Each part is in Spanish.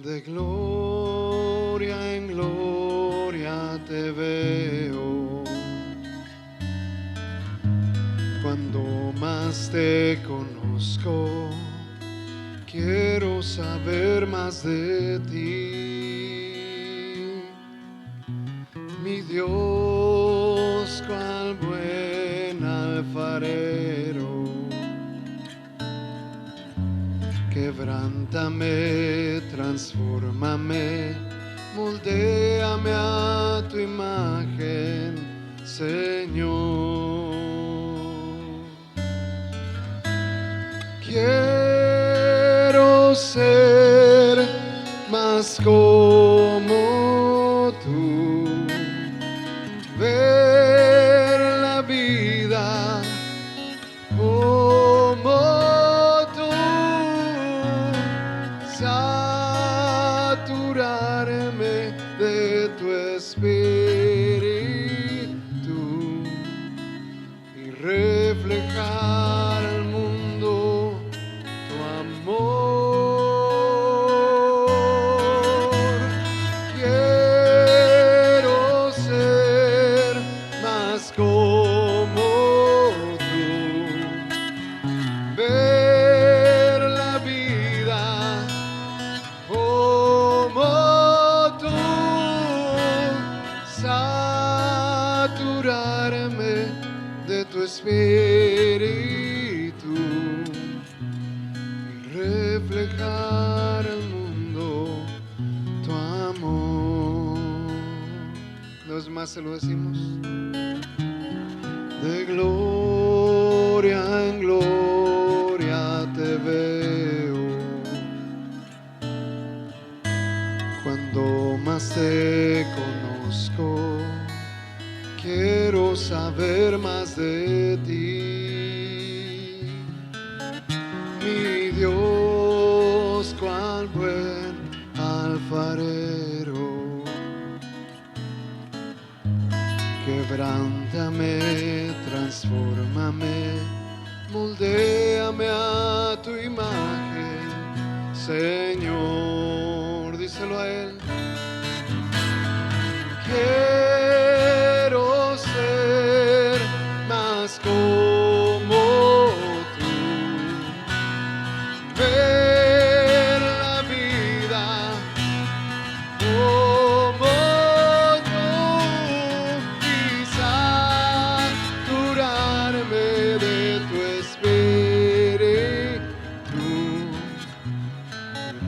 De gloria en gloria te veo, cuando más te conozco, quiero saber más de ti. Mi Dios, cual buen alfarero, quebrántame, transfórmame, moldéame a tu imagen, Señor. Quiero ser más como tú, ver la vida como tú, saturarme de tu espíritu y reflejar al mundo tu amor. Quiero ser más como tú, ver la vida como tú, saturarme de tu espíritu y reflejar al mundo tu amor. Una vez más se lo decimos. De gloria en gloria te veo, cuando más te conozco, quiero saber más de ti. Mi Dios, cual buen alfarero, quebrántame, transfórmame, moldéame a tu imagen, Señor. Díselo a Él. Quiero ser más como tú, ver la vida como tú y saturarme de tu espíritu,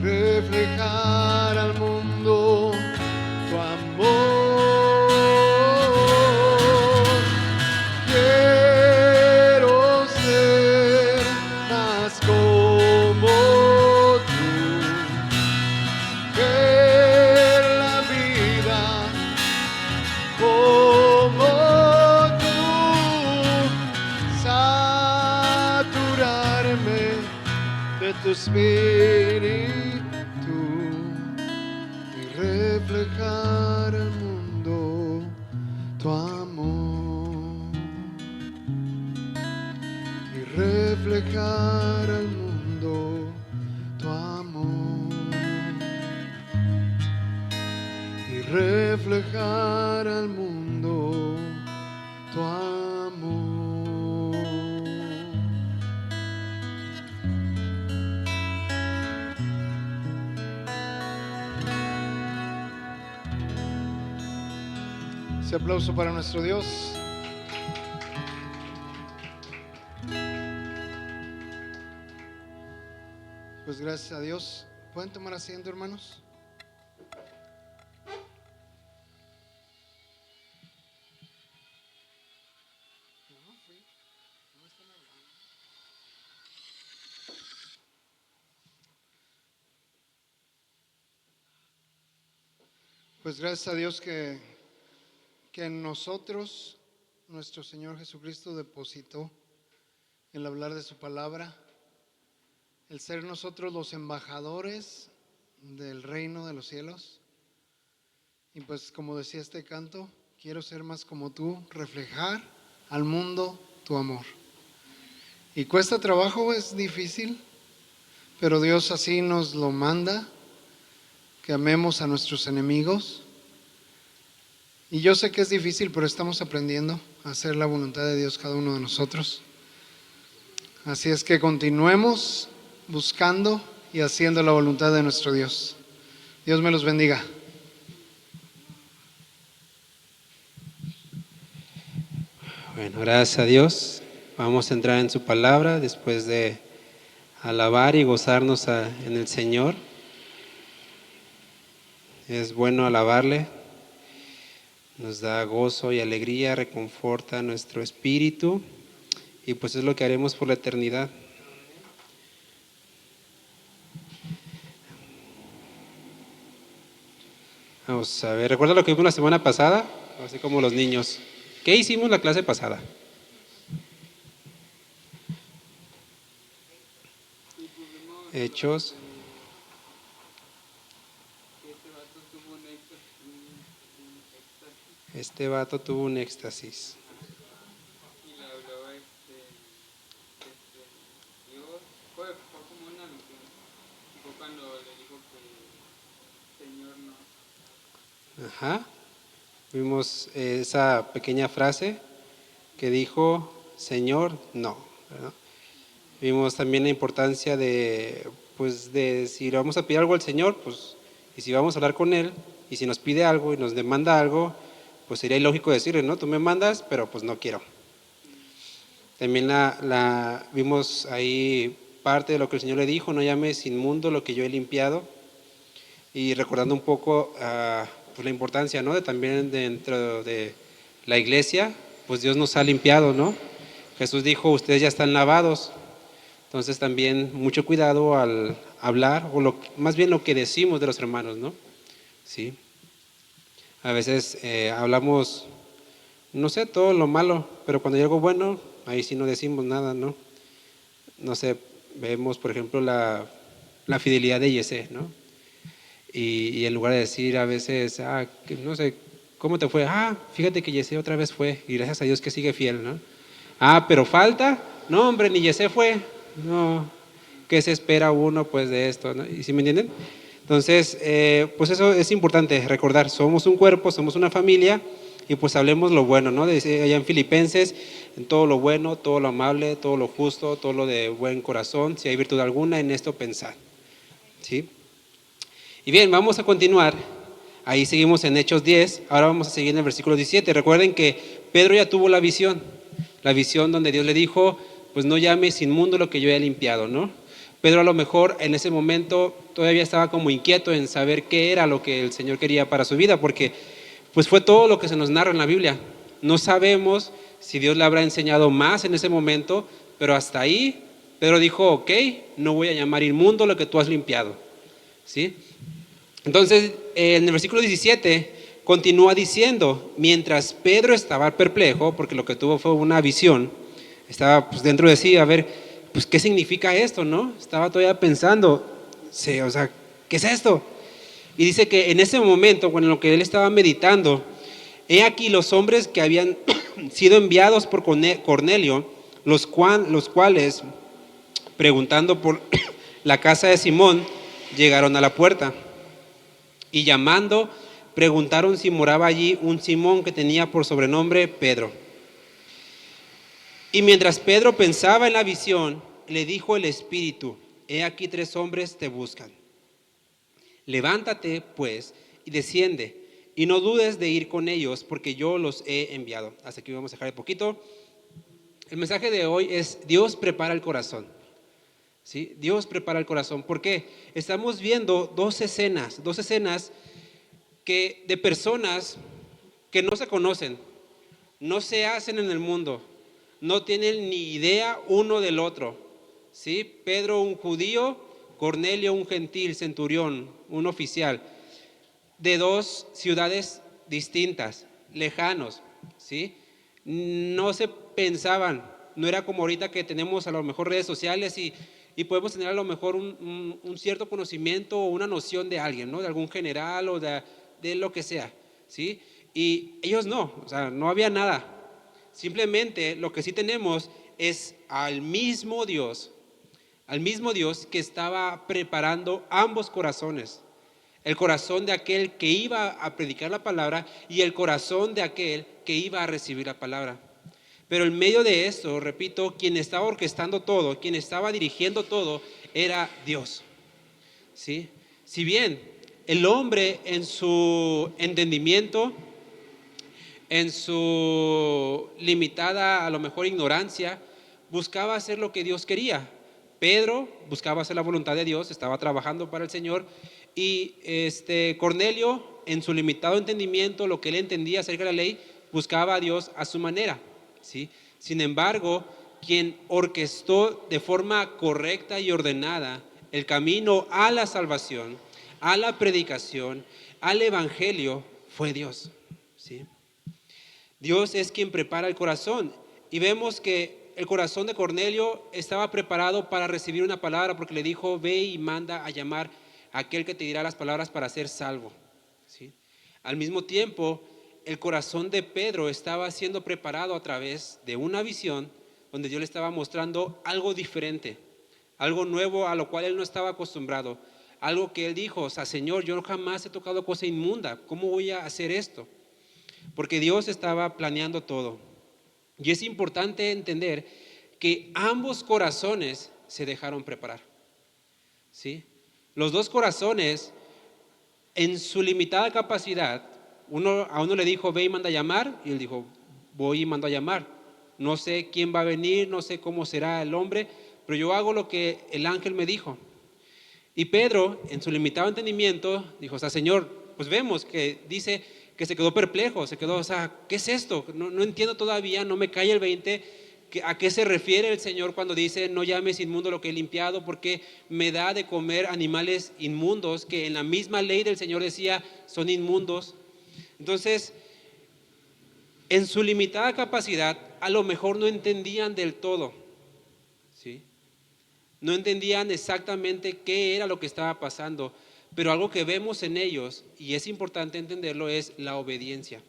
reflejar al mundo tu amor. Quiero ser más como tú, ver la vida como tú, saturarme de tu espíritu y reflejar al mundo tu amor, y reflejar al mundo tu amor, y reflejar al mundo tu amor. Ese aplauso para nuestro Dios. Pues gracias a Dios. ¿Pueden tomar asiento, hermanos? Pues gracias a Dios que en nosotros nuestro Señor Jesucristo depositó el hablar de su palabra, el ser nosotros los embajadores del reino de los cielos. Y pues como decía este canto, quiero ser más como tú, reflejar al mundo tu amor. Y cuesta trabajo, es difícil, pero Dios así nos lo manda. que amemos a nuestros enemigos. Y yo sé que es difícil, pero estamos aprendiendo a hacer la voluntad de Dios cada uno de nosotros. Así es que continuemos buscando y haciendo la voluntad de nuestro Dios. Dios me los bendiga. Bueno, gracias a Dios. Vamos a entrar en su palabra después de alabar y gozarnos en el Señor. Es bueno alabarle. Nos da gozo y alegría, reconforta nuestro espíritu y pues es lo que haremos por la eternidad. Vamos a ver, ¿recuerda lo que vimos la semana pasada? Así como los niños. ¿Qué hicimos la clase pasada? Hechos. Este vato tuvo un éxtasis. Y le habló Dios, fue como una alusión. Y fue cuando le dijo que Señor no. Ajá. Vimos esa pequeña frase que dijo, Señor, no. ¿verdad? Vimos también la importancia de si le vamos a pedir algo al Señor, pues, y si vamos a hablar con Él, y si nos pide algo y nos demanda algo, pues sería ilógico decirle, no, tú me mandas, pero pues no quiero. También vimos ahí parte de lo que el Señor le dijo, no llames inmundo lo que yo he limpiado, y recordando un poco pues la importancia, ¿no? También dentro de la iglesia, pues Dios nos ha limpiado, ¿no? Jesús dijo, ustedes ya están lavados. Entonces también mucho cuidado al hablar, o más bien lo que decimos de los hermanos, ¿no? Sí. A veces hablamos, no sé, todo lo malo, pero cuando hay algo bueno, ahí sí no decimos nada, ¿no? No sé, vemos por ejemplo la fidelidad de Yesé, ¿no? Y en lugar de decir a veces, no sé, ¿cómo te fue? Fíjate que Yesé otra vez fue, y gracias a Dios que sigue fiel, ¿no? Pero falta, no hombre, ni Yesé fue, no, ¿qué se espera uno pues de esto? ¿no? ¿Y si me entienden? Entonces, pues eso es importante recordar, somos un cuerpo, somos una familia, y pues hablemos lo bueno, ¿no? Dice allá en Filipenses, en todo lo bueno, todo lo amable, todo lo justo, todo lo de buen corazón, si hay virtud alguna, en esto pensar, ¿sí? Y bien, vamos a continuar. Ahí seguimos en Hechos 10. Ahora vamos a seguir en el versículo 17. Recuerden que Pedro ya tuvo la visión donde Dios le dijo, pues no llames inmundo lo que yo he limpiado, ¿no? Pedro a lo mejor en ese momento todavía estaba como inquieto en saber qué era lo que el Señor quería para su vida, porque pues fue todo lo que se nos narra en la Biblia. No sabemos si Dios le habrá enseñado más en ese momento, pero hasta ahí Pedro dijo, ok, no voy a llamar inmundo lo que tú has limpiado, ¿sí? Entonces, en el versículo 17 continúa diciendo, mientras Pedro estaba perplejo, porque lo que tuvo fue una visión, estaba pues dentro de sí, a ver, pues qué significa esto, ¿no? Estaba todavía pensando, sí, o sea, ¿qué es esto? Y dice que en ese momento, bueno, en lo que él estaba meditando, he aquí los hombres que habían sido enviados por Cornelio, los cuales, preguntando por la casa de Simón, llegaron a la puerta. Y llamando, preguntaron si moraba allí un Simón que tenía por sobrenombre Pedro. Y mientras Pedro pensaba en la visión, le dijo el Espíritu, he aquí 3 hombres te buscan. Levántate, pues, y desciende, y no dudes de ir con ellos, porque yo los he enviado. Hasta aquí vamos a dejar un poquito. El mensaje de hoy es, Dios prepara el corazón. ¿Sí? Dios prepara el corazón. ¿Por qué? Estamos viendo dos escenas de personas que no se conocen, no se hacen en el mundo, no tienen ni idea uno del otro, ¿sí? Pedro un judío, Cornelio un gentil, centurión, un oficial, de 2 ciudades distintas, lejanos, ¿sí? No se pensaban, no era como ahorita que tenemos a lo mejor redes sociales y podemos tener a lo mejor un cierto conocimiento o una noción de alguien, ¿no? De algún general o de lo que sea, ¿sí? Y ellos no, o sea, no había nada. Simplemente lo que sí tenemos es al mismo Dios que estaba preparando ambos corazones. el corazón de aquel que iba a predicar la palabra y el corazón de aquel que iba a recibir la palabra. Pero en medio de esto, repito, quien estaba orquestando todo, quien estaba dirigiendo todo, era Dios. ¿Sí? Si bien el hombre en su entendimiento, en su limitada a lo mejor ignorancia, buscaba hacer lo que Dios quería. Pedro buscaba hacer la voluntad de Dios, estaba trabajando para el Señor, y Cornelio, en su limitado entendimiento, lo que él entendía acerca de la ley, buscaba a Dios a su manera, ¿sí? Sin embargo, quien orquestó de forma correcta y ordenada el camino a la salvación, a la predicación, al evangelio, fue Dios, ¿sí? Dios es quien prepara el corazón, y vemos que el corazón de Cornelio estaba preparado para recibir una palabra, porque le dijo: ve y manda a llamar a aquel que te dirá las palabras para ser salvo, ¿sí? Al mismo tiempo, el corazón de Pedro estaba siendo preparado a través de una visión donde Dios le estaba mostrando algo diferente, algo nuevo a lo cual él no estaba acostumbrado, algo que él dijo: o sea, Señor, yo jamás he tocado cosa inmunda, ¿cómo voy a hacer esto? Porque Dios estaba planeando todo. Y es importante entender que ambos corazones se dejaron preparar, ¿sí? Los dos corazones, en su limitada capacidad, a uno le dijo: ve y manda a llamar, y él dijo: voy y mando a llamar. No sé quién va a venir, no sé cómo será el hombre, pero yo hago lo que el ángel me dijo. Y Pedro, en su limitado entendimiento, dijo: o sea, Señor, pues vemos que dice que se quedó perplejo, se quedó, o sea, ¿qué es esto? No entiendo todavía, no me cae el 20, ¿a qué se refiere el Señor cuando dice: no llames inmundo lo que he limpiado? Porque me da de comer animales inmundos, que en la misma ley del Señor decía son inmundos. Entonces, en su limitada capacidad, a lo mejor no entendían del todo, ¿sí? No entendían exactamente qué era lo que estaba pasando, pero algo que vemos en ellos, y es importante entenderlo, es la obediencia.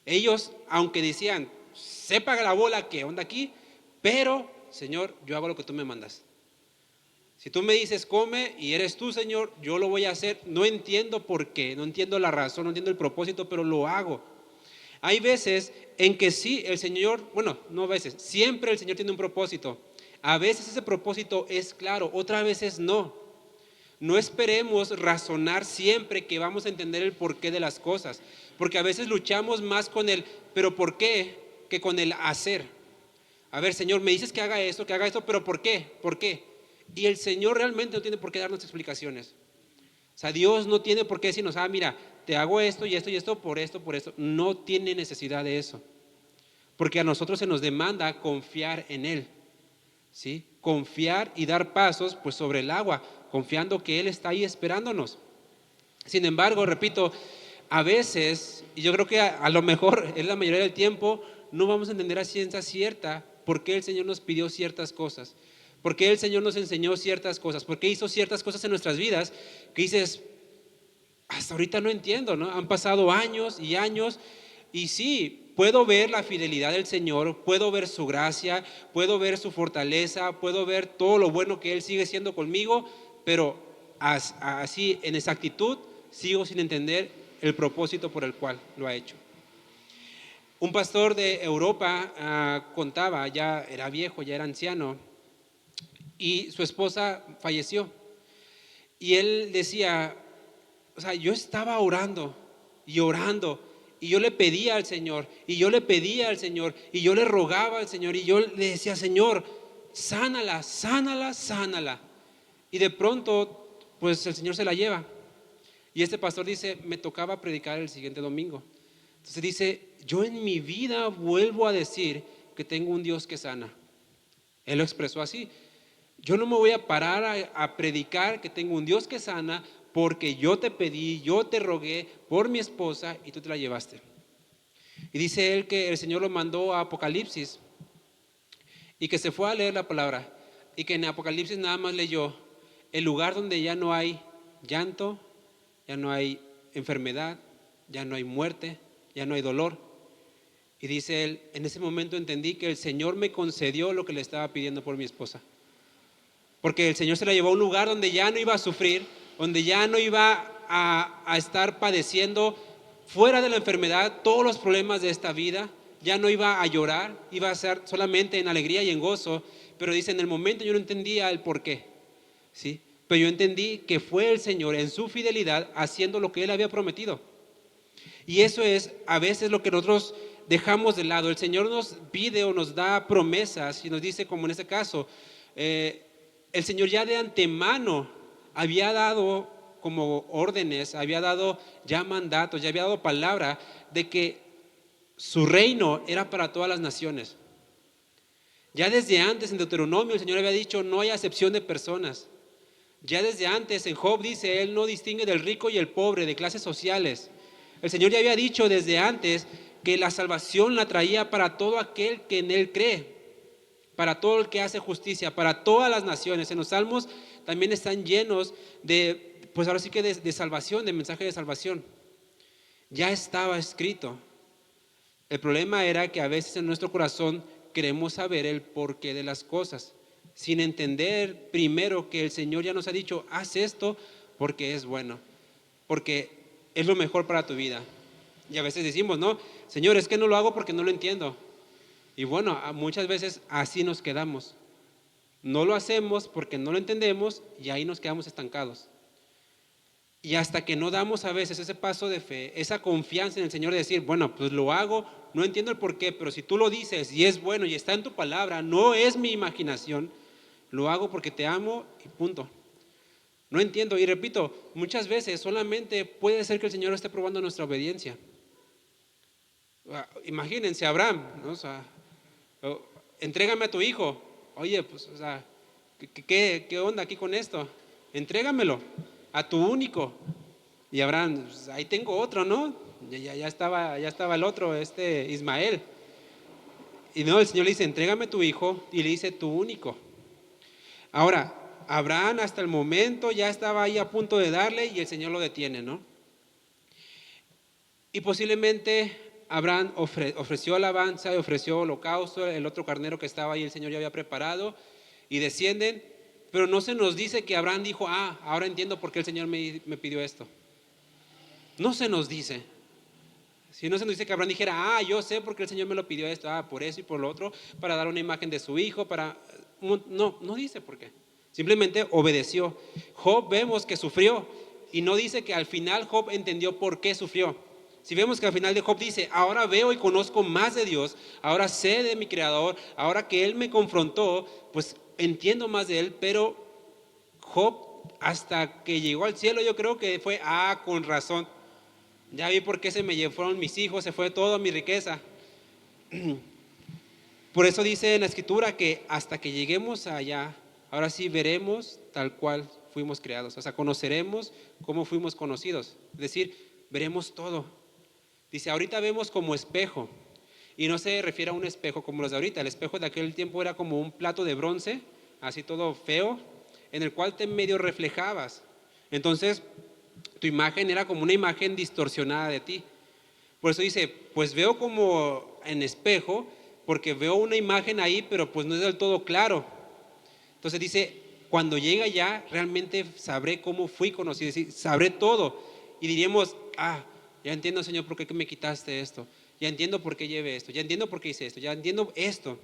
Ellos, aunque decían: sepa la bola qué onda aquí, pero Señor, yo hago lo que tú me mandas. Si tú me dices come y eres tú, Señor, yo lo voy a hacer. No entiendo por qué, no entiendo la razón, no entiendo el propósito, pero lo hago. Hay veces en que sí, el Señor, bueno, no a veces, siempre el Señor tiene un propósito. A veces ese propósito es claro, otras veces no. No esperemos razonar siempre que vamos a entender el porqué de las cosas, porque a veces luchamos más con el pero ¿por qué? Que con el hacer. A ver, Señor, me dices que haga esto, pero ¿por qué? ¿Por qué? Y el Señor realmente no tiene por qué darnos explicaciones. O sea, Dios no tiene por qué decirnos: mira, te hago esto y esto, por esto, por esto. No tiene necesidad de eso, porque a nosotros se nos demanda confiar en Él, ¿sí? Confiar y dar pasos pues sobre el agua, confiando que Él está ahí esperándonos. Sin embargo, repito, a veces, y yo creo que a lo mejor es la mayoría del tiempo, no vamos a entender a ciencia cierta por qué el Señor nos pidió ciertas cosas, por qué el Señor nos enseñó ciertas cosas, por qué hizo ciertas cosas en nuestras vidas que dices: hasta ahorita no entiendo, ¿no? Han pasado años y años, y sí, puedo ver la fidelidad del Señor, puedo ver su gracia, puedo ver su fortaleza, puedo ver todo lo bueno que Él sigue siendo conmigo, pero así en exactitud sigo sin entender el propósito por el cual lo ha hecho. Un pastor de Europa contaba, ya era viejo, ya era anciano, y su esposa falleció. Y él decía: o sea, yo estaba orando y orando, y yo le pedía al Señor, y yo le pedía al Señor, y yo le rogaba al Señor, y yo le decía: Señor, sánala, sánala, sánala. Y de pronto, pues el Señor se la lleva. Y este pastor dice: me tocaba predicar el siguiente domingo. Entonces dice: yo en mi vida vuelvo a decir que tengo un Dios que sana. Él lo expresó así: yo no me voy a parar a predicar que tengo un Dios que sana, porque yo te pedí, yo te rogué por mi esposa y tú te la llevaste. Y dice él que el Señor lo mandó a Apocalipsis y que se fue a leer la palabra, y que en Apocalipsis nada más leyó el lugar donde ya no hay llanto, ya no hay enfermedad, ya no hay muerte, ya no hay dolor. Y dice él: en ese momento entendí que el Señor me concedió lo que le estaba pidiendo por mi esposa, porque el Señor se la llevó a un lugar donde ya no iba a sufrir, donde ya no iba a estar padeciendo fuera de la enfermedad todos los problemas de esta vida, ya no iba a llorar, iba a ser solamente en alegría y en gozo, pero dice, en el momento yo no entendía el por qué, ¿sí? Pero yo entendí que fue el Señor en su fidelidad haciendo lo que Él había prometido. Y eso es a veces lo que nosotros dejamos de lado. El Señor nos pide o nos da promesas y nos dice, como en este caso, el Señor ya de antemano había dado como órdenes, había dado ya mandatos, ya había dado palabra de que su reino era para todas las naciones. Ya desde antes en Deuteronomio el Señor había dicho, no hay acepción de personas. Ya desde antes en Job dice, Él no distingue del rico y el pobre, de clases sociales. El Señor ya había dicho desde antes que la salvación la traía para todo aquel que en Él cree, para todo el que hace justicia, para todas las naciones. En los salmos también están llenos de, pues ahora sí que de salvación, de mensaje de salvación. Ya estaba escrito. El problema era que a veces en nuestro corazón queremos saber el porqué de las cosas, sin entender primero que el Señor ya nos ha dicho, haz esto porque es bueno, porque es lo mejor para tu vida. Y a veces decimos, no, Señor, es que no lo hago porque no lo entiendo. Y bueno, muchas veces así nos quedamos. No lo hacemos porque no lo entendemos y ahí nos quedamos estancados. Y hasta que no damos a veces ese paso de fe, esa confianza en el Señor de decir, bueno, pues lo hago, no entiendo el por qué, pero si tú lo dices y es bueno y está en tu palabra, no es mi imaginación, lo hago porque te amo y punto. No entiendo, y repito, muchas veces solamente puede ser que el Señor esté probando nuestra obediencia. Imagínense a Abraham, ¿no? O sea, entrégame a tu hijo. Oye, pues, o sea, ¿qué onda aquí con esto? Entrégamelo a tu único. Y Abraham, pues, ahí tengo otro, ¿no? Ya estaba el otro, Ismael. Y no, el Señor le dice, entrégame tu hijo, y le dice, tu único. Ahora, Abraham hasta el momento ya estaba ahí a punto de darle y el Señor lo detiene, ¿no? Y posiblemente Abraham ofreció alabanza y ofreció holocausto, el otro carnero que estaba ahí el Señor ya había preparado, y descienden, pero no se nos dice que Abraham dijo, ahora entiendo por qué el Señor me pidió esto. No se nos dice. Si no se nos dice que Abraham dijera, yo sé por qué el Señor me lo pidió esto, por eso y por lo otro, para dar una imagen de su hijo, no dice por qué. Simplemente obedeció. Job vemos que sufrió y no dice que al final Job entendió por qué sufrió. Si vemos que al final de Job dice, ahora veo y conozco más de Dios, ahora sé de mi Creador, ahora que Él me confrontó, pues entiendo más de Él, pero Job hasta que llegó al cielo yo creo que fue, con razón. Ya vi por qué se me fueron mis hijos, se fue toda mi riqueza. Por eso dice en la Escritura que hasta que lleguemos allá, ahora sí veremos tal cual fuimos creados. O sea, conoceremos cómo fuimos conocidos. Es decir, veremos todo. Dice, ahorita vemos como espejo. Y no se refiere a un espejo como los de ahorita. El espejo de aquel tiempo era como un plato de bronce, así todo feo, en el cual te medio reflejabas. Entonces, tu imagen era como una imagen distorsionada de ti. Por eso dice, pues veo como en espejo, porque veo una imagen ahí, pero pues no es del todo claro. Entonces dice, cuando llegue allá, realmente sabré cómo fui conocido, es decir, sabré todo. Y diríamos, ya entiendo, Señor, por qué me quitaste esto. Ya entiendo por qué llevé esto. Ya entiendo por qué hice esto. Ya entiendo esto.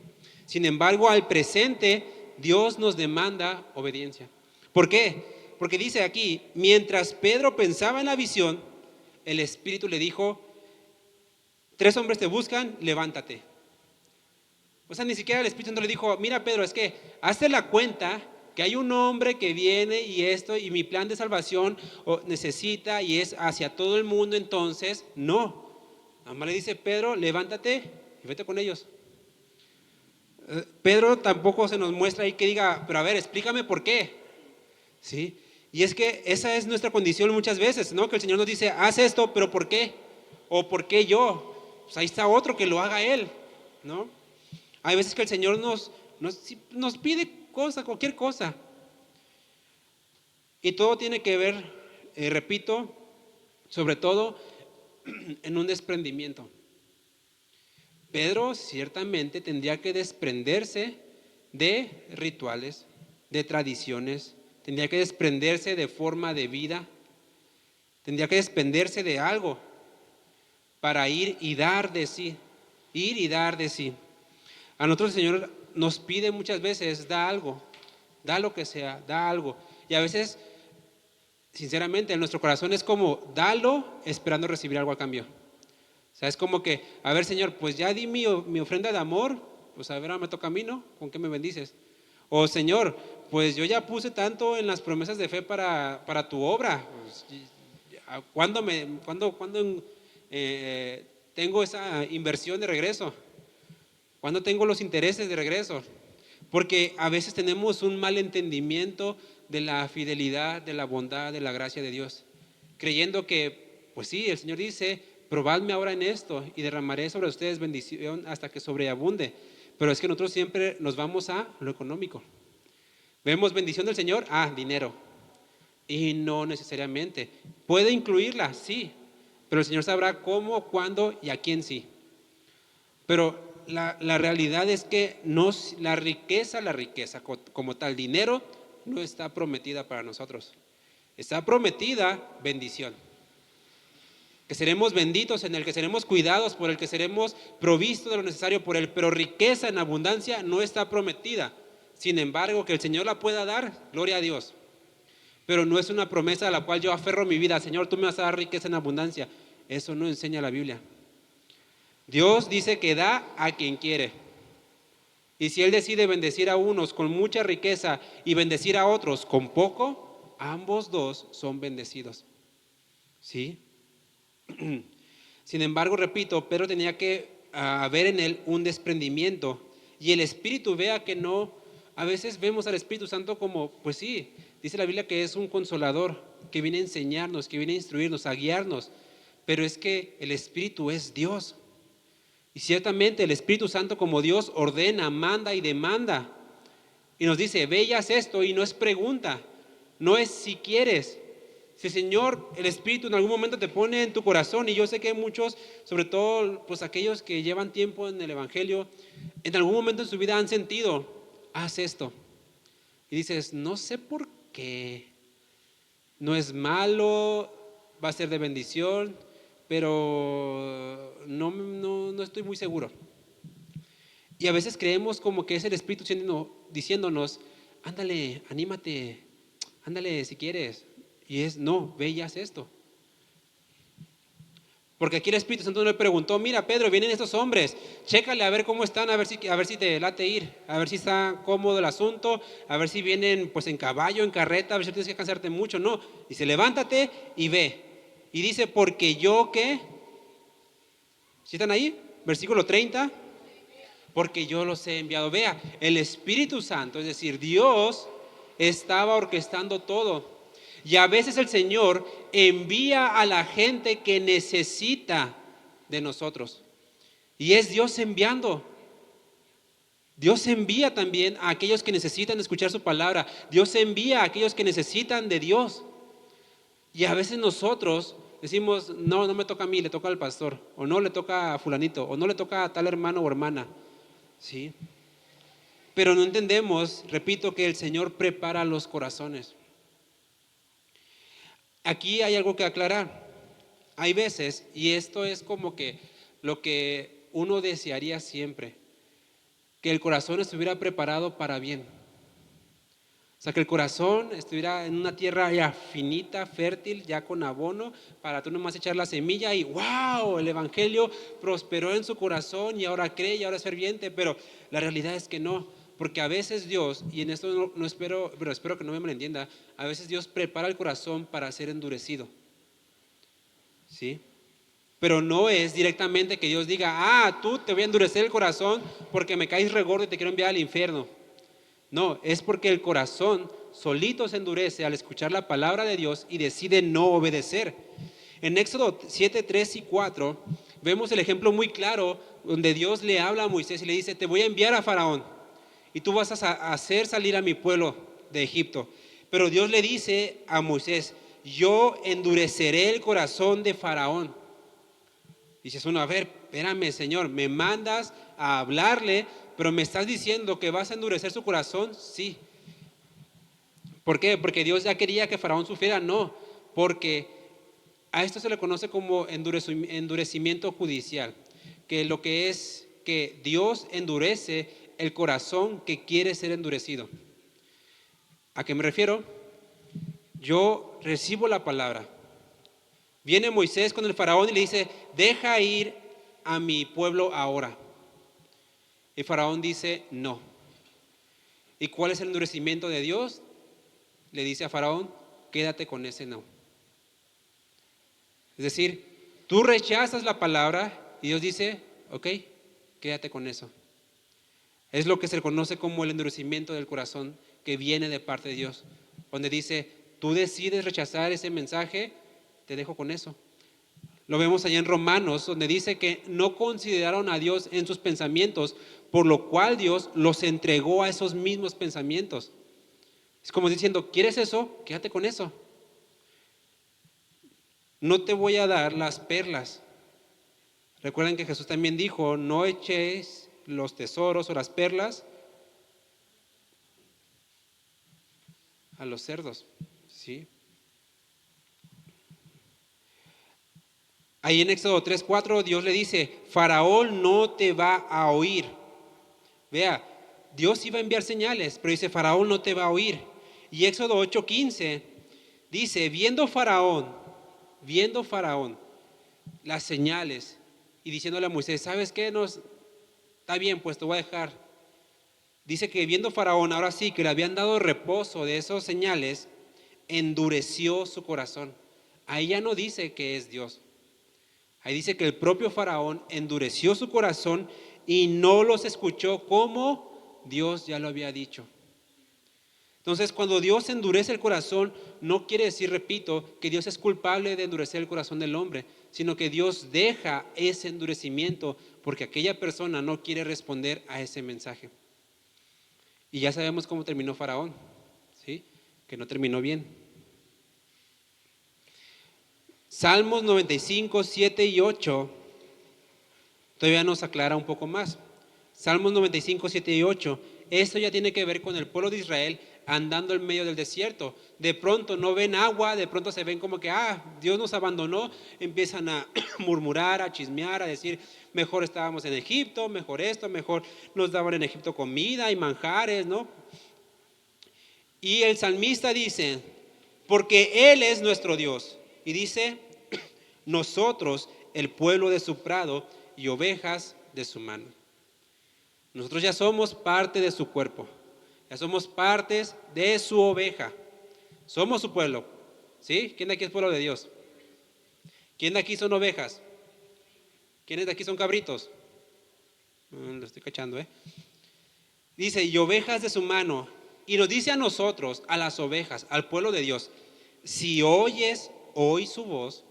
Sin embargo, al presente, Dios nos demanda obediencia. ¿Por qué? Porque dice aquí, mientras Pedro pensaba en la visión, el Espíritu le dijo, 3 hombres te buscan, levántate. O sea, ni siquiera el Espíritu no le dijo, mira Pedro, es que hazte la cuenta que hay un hombre que viene y esto, y mi plan de salvación necesita y es hacia todo el mundo, entonces, no. Nada más le dice, Pedro, levántate y vete con ellos. Pedro tampoco se nos muestra ahí que diga, pero a ver, explícame por qué. ¿Sí? Y es que esa es nuestra condición muchas veces, ¿no? Que el Señor nos dice, haz esto, pero ¿por qué? ¿O por qué yo? Pues ahí está otro, que lo haga Él, ¿no? Hay veces que el Señor nos pide cualquier cosa. Y todo tiene que ver, repito, sobre todo en un desprendimiento. Pedro ciertamente tendría que desprenderse de rituales, de tradiciones, tendría que desprenderse de forma de vida, tendría que desprenderse de algo para ir y dar de sí, ir y dar de sí. A nosotros el Señor nos pide muchas veces, da algo, da lo que sea, da algo. Y a veces, sinceramente, en nuestro corazón es como, dalo esperando recibir algo a cambio. O sea, es como que, a ver, Señor, pues ya di mi ofrenda de amor, pues a ver, ahora me toca a mí, ¿no? ¿Con qué me bendices? O Señor, pues yo ya puse tanto en las promesas de fe para tu obra. Pues, ¿cuándo tengo esa inversión de regreso? ¿Cuándo tengo los intereses de regreso? Porque a veces tenemos un mal entendimiento de la fidelidad, de la bondad, de la gracia de Dios, creyendo que, pues sí, el Señor dice, probadme ahora en esto y derramaré sobre ustedes bendición hasta que sobreabunde. Pero es que nosotros siempre nos vamos a lo económico. Vemos bendición del Señor, dinero. Y no necesariamente. Puede incluirla, sí, pero el Señor sabrá cómo, cuándo y a quién sí. Pero la realidad es que la riqueza como tal, dinero, no está prometida para nosotros. Está prometida bendición. Que seremos benditos, en el que seremos cuidados, por el que seremos provistos de lo necesario por él, pero riqueza en abundancia no está prometida. Sin embargo, que el Señor la pueda dar, gloria a Dios. Pero no es una promesa a la cual yo aferro mi vida. Señor, tú me vas a dar riqueza en abundancia. Eso no enseña la Biblia. Dios dice que da a quien quiere. Y si Él decide bendecir a unos con mucha riqueza y bendecir a otros con poco, ambos dos son bendecidos. ¿Sí? Sin embargo, repito, Pedro tenía que haber en él un desprendimiento. Y el Espíritu vea que no, a veces vemos al Espíritu Santo como, pues sí, dice la Biblia que es un consolador, que viene a enseñarnos, que viene a instruirnos, a guiarnos. Pero es que el Espíritu es Dios. Y ciertamente el Espíritu Santo como Dios ordena, manda y demanda. Y nos dice, ve y haz esto, y no es pregunta, no es si quieres. Si el Señor, el Espíritu en algún momento te pone en tu corazón, y yo sé que hay muchos, sobre todo pues aquellos que llevan tiempo en el Evangelio, en algún momento en su vida han sentido, haz esto. Y dices, no sé por qué, no es malo, va a ser de bendición, pero no estoy muy seguro. Y a veces creemos como que es el Espíritu diciéndonos, ándale, anímate, ándale si quieres. Y es, no, ve y haz esto. Porque aquí el Espíritu Santo le preguntó, mira Pedro, vienen estos hombres, chécale a ver cómo están, a ver si te late ir, a ver si está cómodo el asunto, a ver si vienen pues en caballo, en carreta, a ver si tienes que cansarte mucho. No, dice, levántate y ve. Y dice, porque yo, ¿qué? ¿Sí están ahí? Versículo 30. Porque yo los he enviado. Vea, el Espíritu Santo, es decir, Dios estaba orquestando todo. Y a veces el Señor envía a la gente que necesita de nosotros. Y es Dios enviando. Dios envía también a aquellos que necesitan escuchar su palabra. Dios envía a aquellos que necesitan de Dios. Y a veces nosotros decimos, no me toca a mí, le toca al pastor. O no le toca a fulanito. O no le toca a tal hermano o hermana. ¿Sí? Pero no entendemos, repito, que el Señor prepara los corazones. Aquí hay algo que aclarar. Hay veces, y esto es como que lo que uno desearía siempre, que el corazón estuviera preparado para bien. O sea, que el corazón estuviera en una tierra ya finita, fértil, ya con abono, para tú nomás echar la semilla y ¡wow! El Evangelio prosperó en su corazón y ahora cree y ahora es ferviente. Pero la realidad es que no, porque a veces Dios, y en esto no espero, pero espero que no me malentienda, a veces Dios prepara el corazón para ser endurecido. ¿Sí? Pero no es directamente que Dios diga, tú te voy a endurecer el corazón porque me caes regordo y te quiero enviar al infierno. No, es porque el corazón solito se endurece al escuchar la palabra de Dios y decide no obedecer. En Éxodo 7, 3 y 4 vemos el ejemplo muy claro donde Dios le habla a Moisés y le dice, te voy a enviar a Faraón y tú vas a hacer salir a mi pueblo de Egipto. Pero Dios le dice a Moisés, yo endureceré el corazón de Faraón. Dices uno, a ver, espérame Señor, me mandas a hablarle, pero me estás diciendo que vas a endurecer su corazón, sí. ¿Por qué? ¿Porque Dios ya quería que Faraón sufriera? No, porque a esto se le conoce como endurecimiento judicial, que lo que es que Dios endurece el corazón que quiere ser endurecido. ¿A qué me refiero? Yo recibo la palabra. Viene Moisés con el faraón y le dice, deja ir a mi pueblo ahora. Y faraón dice, no. ¿Y cuál es el endurecimiento de Dios? Le dice a faraón, quédate con ese no. Es decir, tú rechazas la palabra y Dios dice, ok, quédate con eso. Es lo que se conoce como el endurecimiento del corazón que viene de parte de Dios. Donde dice, tú decides rechazar ese mensaje, te dejo con eso. Lo vemos allá en Romanos, donde dice que no consideraron a Dios en sus pensamientos, por lo cual Dios los entregó a esos mismos pensamientos. Es como diciendo, ¿quieres eso? Quédate con eso. No te voy a dar las perlas. Recuerden que Jesús también dijo, no echéis los tesoros o las perlas a los cerdos. ¿Sí? Ahí en Éxodo 3:4 Dios le dice, Faraón no te va a oír. Vea, Dios iba a enviar señales, pero dice, Faraón no te va a oír. Y Éxodo 8:15 dice, viendo Faraón las señales y diciéndole a Moisés, ¿sabes qué? Está bien, pues te voy a dejar. Dice que viendo Faraón, ahora sí, que le habían dado reposo de esas señales, endureció su corazón. Ahí ya no dice que es Dios. Ahí dice que el propio Faraón endureció su corazón y no los escuchó como Dios ya lo había dicho. Entonces, cuando Dios endurece el corazón, no quiere decir, repito, que Dios es culpable de endurecer el corazón del hombre, sino que Dios deja ese endurecimiento porque aquella persona no quiere responder a ese mensaje. Y ya sabemos cómo terminó Faraón, ¿sí? Que no terminó bien. Salmos 95, 7 y 8 todavía nos aclara un poco más. Salmos 95, 7 y 8. Esto ya tiene que ver con el pueblo de Israel andando en medio del desierto. De pronto no ven agua, de pronto se ven como que, Dios nos abandonó. Empiezan a murmurar, a chismear, a decir, mejor estábamos en Egipto, mejor esto, mejor nos daban en Egipto comida y manjares, ¿no? Y el salmista dice, porque Él es nuestro Dios. Y dice, nosotros, el pueblo de su prado y ovejas de su mano. Nosotros ya somos parte de su cuerpo, ya somos partes de su oveja, somos su pueblo, ¿sí? ¿Quién de aquí es pueblo de Dios? ¿Quién de aquí son ovejas? ¿Quiénes de aquí son cabritos? Lo estoy cachando, Dice, y ovejas de su mano, y nos dice a nosotros, a las ovejas, al pueblo de Dios, si oyes hoy su voz,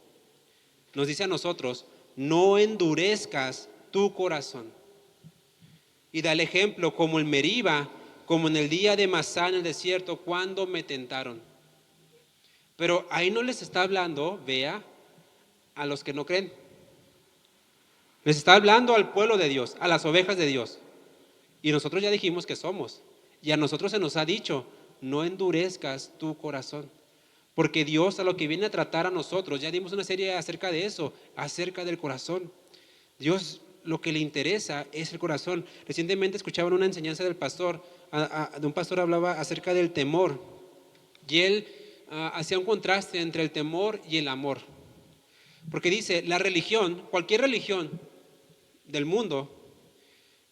nos dice a nosotros, no endurezcas tu corazón. Y da el ejemplo como en Meriba, como en el día de Masá en el desierto, cuando me tentaron. Pero ahí no les está hablando, vea, a los que no creen. Les está hablando al pueblo de Dios, a las ovejas de Dios. Y nosotros ya dijimos que somos. Y a nosotros se nos ha dicho, no endurezcas tu corazón. Porque Dios a lo que viene a tratar a nosotros, ya dimos una serie acerca de eso, acerca del corazón. Dios lo que le interesa es el corazón. Recientemente escuchaban una enseñanza del pastor, de un pastor hablaba acerca del temor. Y él hacía un contraste entre el temor y el amor. Porque dice, la religión, cualquier religión del mundo,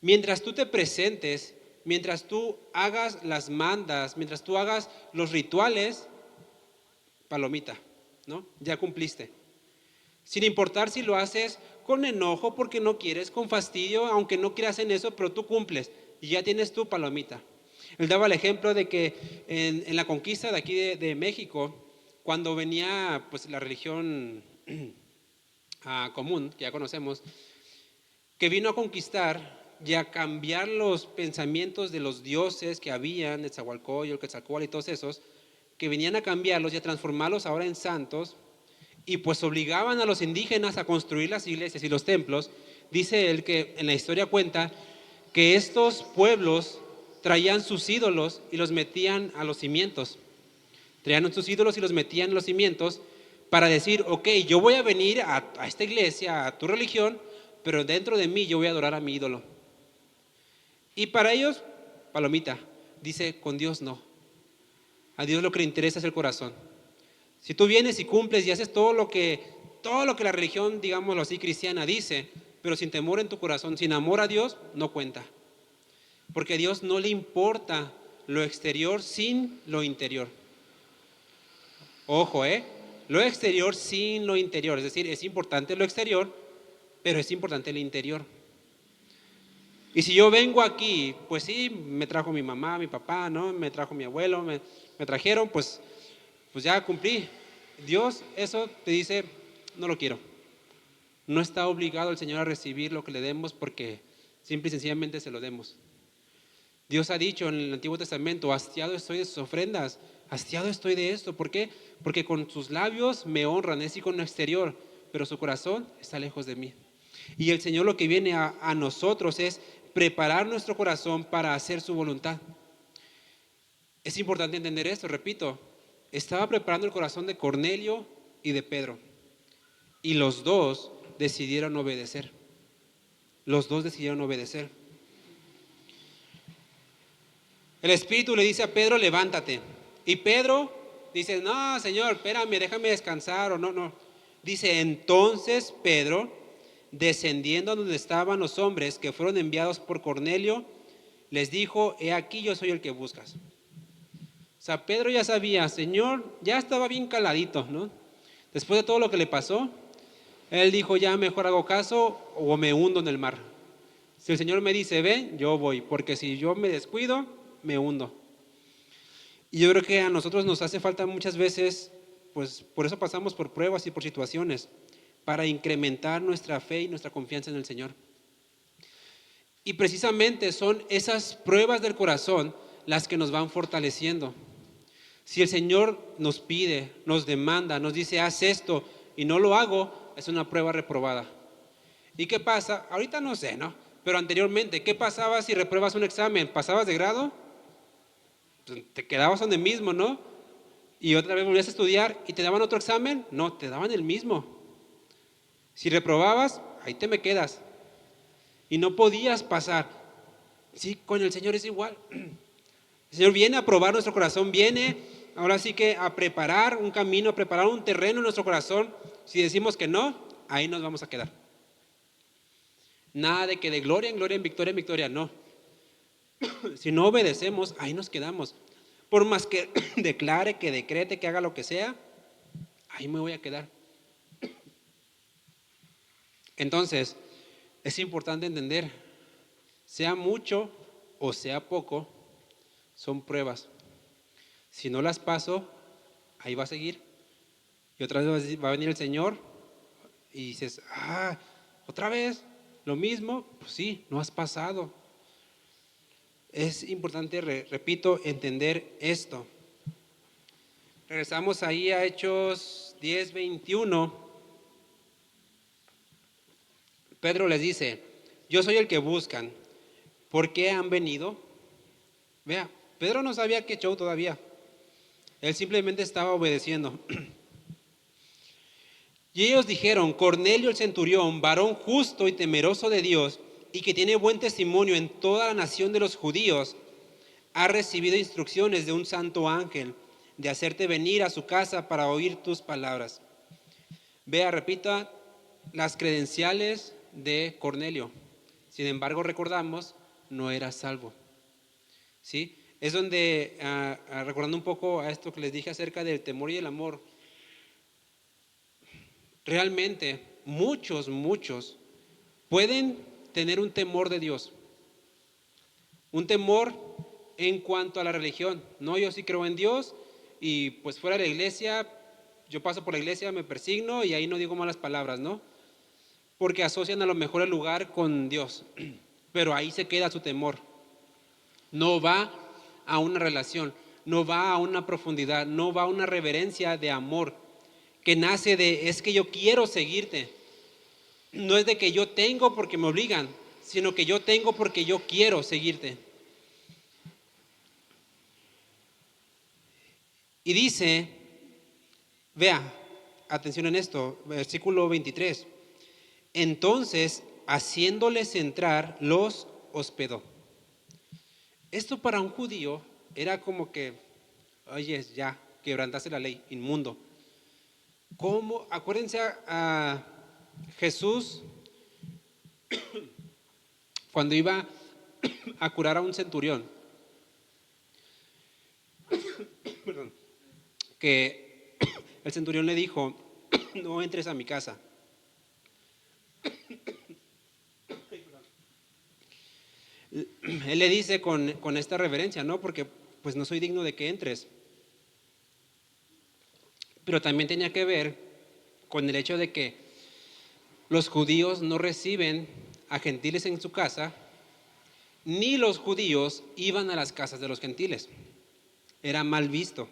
mientras tú te presentes, mientras tú hagas las mandas, mientras tú hagas los rituales, palomita, ¿no? Ya cumpliste. Sin importar si lo haces con enojo porque no quieres, con fastidio, aunque no quieras en eso, pero tú cumples y ya tienes tu palomita. Él daba el ejemplo de que en la conquista de aquí de México, cuando venía pues la religión común, que ya conocemos, que vino a conquistar y a cambiar los pensamientos de los dioses que habían, Netzahualcóyotl, Quetzalcóatl y todos esos, que venían a cambiarlos y a transformarlos ahora en santos, y pues obligaban a los indígenas a construir las iglesias y los templos. Dice él que en la historia cuenta que estos pueblos traían sus ídolos y los metían a los cimientos. traían sus ídolos y los metían en los cimientos para decir, ok, yo voy a venir a esta iglesia, a tu religión, pero dentro de mí yo voy a adorar a mi ídolo. Y para ellos, palomita, dice, con Dios no. A Dios lo que le interesa es el corazón. Si tú vienes y cumples y haces todo lo que la religión, digámoslo así, cristiana dice, pero sin temor en tu corazón, sin amor a Dios, no cuenta. Porque a Dios no le importa lo exterior sin lo interior. Ojo, lo exterior sin lo interior. Es decir, es importante lo exterior, pero es importante el interior. Y si yo vengo aquí, pues sí, me trajo mi mamá, mi papá, ¿no? Me trajo mi abuelo, me trajeron, pues ya cumplí. Dios eso te dice, no lo quiero. No está obligado el Señor a recibir lo que le demos porque simple y sencillamente se lo demos. Dios ha dicho en el Antiguo Testamento, hastiado estoy de sus ofrendas, hastiado estoy de esto. ¿Por qué? Porque con sus labios me honran, es icono exterior, pero su corazón está lejos de mí. Y el Señor lo que viene a nosotros es preparar nuestro corazón para hacer su voluntad. Es importante entender esto, repito, estaba preparando el corazón de Cornelio y de Pedro. Y los dos decidieron obedecer. Los dos decidieron obedecer. El Espíritu le dice a Pedro, levántate. Y Pedro dice, no, Señor, espérame, déjame descansar. O no. Dice, entonces Pedro, descendiendo a donde estaban los hombres que fueron enviados por Cornelio, les dijo, he aquí yo soy el que buscas. O sea, Pedro ya sabía, Señor, ya estaba bien caladito, ¿no? Después de todo lo que le pasó, él dijo, ya mejor hago caso o me hundo en el mar. Si el Señor me dice, ve, yo voy, porque si yo me descuido, me hundo. Y yo creo que a nosotros nos hace falta muchas veces, pues por eso pasamos por pruebas y por situaciones, para incrementar nuestra fe y nuestra confianza en el Señor. Y precisamente son esas pruebas del corazón las que nos van fortaleciendo. Si el Señor nos pide, nos demanda, nos dice, haz esto y no lo hago, es una prueba reprobada. ¿Y qué pasa? Ahorita no sé, ¿no? Pero anteriormente, ¿qué pasaba si repruebas un examen? ¿Pasabas de grado? Pues te quedabas donde mismo, ¿no? Y otra vez volvías a estudiar y te daban otro examen. No, te daban el mismo. Si reprobabas, ahí te me quedas. Y no podías pasar. Sí, con el Señor es igual. El Señor viene a probar nuestro corazón, viene ahora sí que a preparar un camino, a preparar un terreno en nuestro corazón. Si decimos que no, ahí nos vamos a quedar. Nada de que de gloria en victoria, no. Si no obedecemos, ahí nos quedamos. Por más que declare, que decrete, que haga lo que sea, ahí me voy a quedar. Entonces, es importante entender, sea mucho o sea poco, son pruebas. Si no las paso, ahí va a seguir. Y otra vez va a venir el Señor y dices, otra vez, lo mismo. Pues sí, no has pasado. Es importante, repito, entender esto. Regresamos ahí a Hechos 10:21. Pedro les dice, yo soy el que buscan. ¿Por qué han venido? Vea, Pedro no sabía qué show todavía. Él simplemente estaba obedeciendo. Y ellos dijeron, Cornelio el centurión, varón justo y temeroso de Dios, y que tiene buen testimonio en toda la nación de los judíos, ha recibido instrucciones de un santo ángel de hacerte venir a su casa para oír tus palabras. Vea, repita las credenciales de Cornelio. Sin embargo, recordamos, no era salvo. ¿Sí? Es donde, recordando un poco a esto que les dije acerca del temor y el amor, realmente muchos pueden tener un temor de Dios. Un temor en cuanto a la religión. No, yo sí creo en Dios y pues fuera de la iglesia, yo paso por la iglesia, me persigno y ahí no digo malas palabras, ¿no? Porque asocian a lo mejor el lugar con Dios, pero ahí se queda su temor. No va a una relación, no va a una profundidad, no va a una reverencia de amor que nace de, es que yo quiero seguirte. No es de que yo tengo porque me obligan, sino que yo tengo porque yo quiero seguirte. Y dice, vea, atención en esto, versículo 23. Entonces, haciéndoles entrar, los hospedó. Esto para un judío era como que, oye, ya, quebrantaste la ley, inmundo. ¿Cómo? Acuérdense a Jesús cuando iba a curar a un centurión, perdón, que el centurión le dijo, no entres a mi casa. Él le dice con esta reverencia, ¿no? Porque pues no soy digno de que entres. Pero también tenía que ver con el hecho de que los judíos no reciben a gentiles en su casa, ni los judíos iban a las casas de los gentiles. Era mal visto.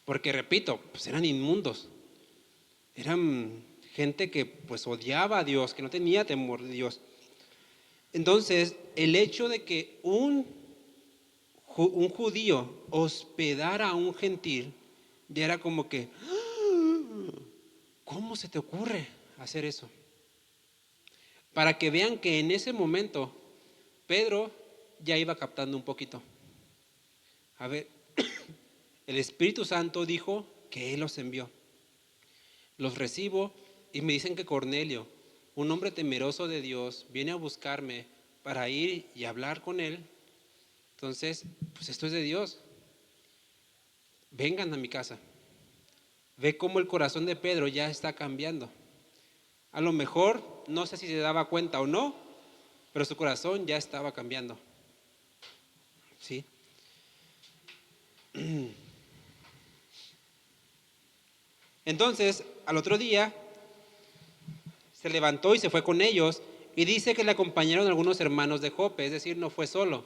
Porque, repito, pues eran inmundos. Eran gente que pues odiaba a Dios, que no tenía temor de Dios. Entonces, el hecho de que un judío hospedara a un gentil, ya era como que, ¿cómo se te ocurre hacer eso? Para que vean que en ese momento Pedro ya iba captando un poquito. A ver, el Espíritu Santo dijo que Él los envió. Los recibo y me dicen que Cornelio, un hombre temeroso de Dios, viene a buscarme para ir y hablar con Él. Entonces, pues esto es de Dios. Vengan a mi casa. Ve cómo el corazón de Pedro ya está cambiando. A lo mejor, no sé si se daba cuenta o no, pero su corazón ya estaba cambiando. ¿Sí? Entonces, al otro día, se levantó y se fue con ellos, y dice que le acompañaron algunos hermanos de Jope, es decir, no fue solo.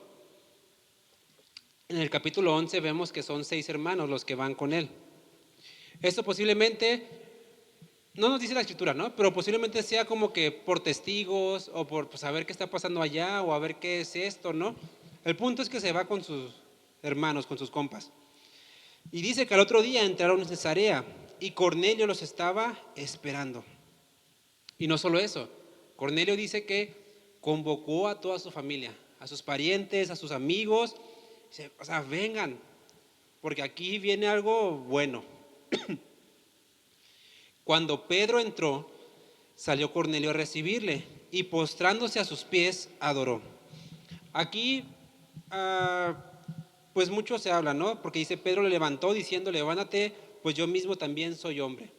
En el capítulo 11 vemos que son 6 hermanos los que van con él. Esto posiblemente, no nos dice la escritura, ¿no? Pero posiblemente sea como que por testigos o por pues, saber qué está pasando allá o a ver qué es esto, ¿no? El punto es que se va con sus hermanos, con sus compas. Y dice que al otro día entraron en Cesarea y Cornelio los estaba esperando. Y no solo eso, Cornelio dice que convocó a toda su familia, a sus parientes, a sus amigos, o sea, vengan, porque aquí viene algo bueno. Cuando Pedro entró, salió Cornelio a recibirle y postrándose a sus pies, adoró. Aquí, pues mucho se habla, ¿no? Porque dice, Pedro le levantó diciendo, levántate, pues yo mismo también soy hombre.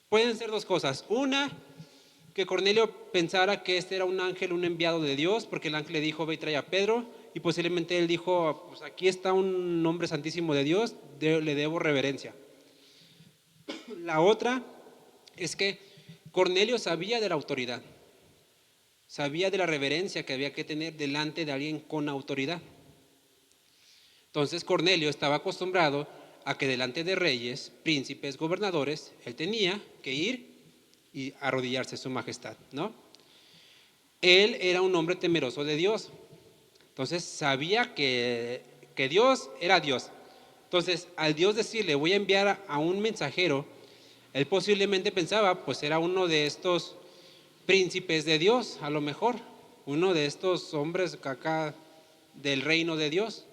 Pueden ser dos cosas. Una, que Cornelio pensara que este era un ángel, un enviado de Dios, porque el ángel le dijo, ve y trae a Pedro, y posiblemente él dijo, pues aquí está un hombre santísimo de Dios, le debo reverencia. La otra es que Cornelio sabía de la autoridad, sabía de la reverencia que había que tener delante de alguien con autoridad. Entonces Cornelio estaba acostumbrado a que delante de reyes, príncipes, gobernadores, él tenía que ir y arrodillarse a su majestad, ¿no? Él era un hombre temeroso de Dios. Entonces sabía que Dios era Dios. Entonces, al Dios decirle, voy a enviar a un mensajero, él posiblemente pensaba, pues era uno de estos príncipes de Dios, a lo mejor, uno de estos hombres acá del reino de Dios.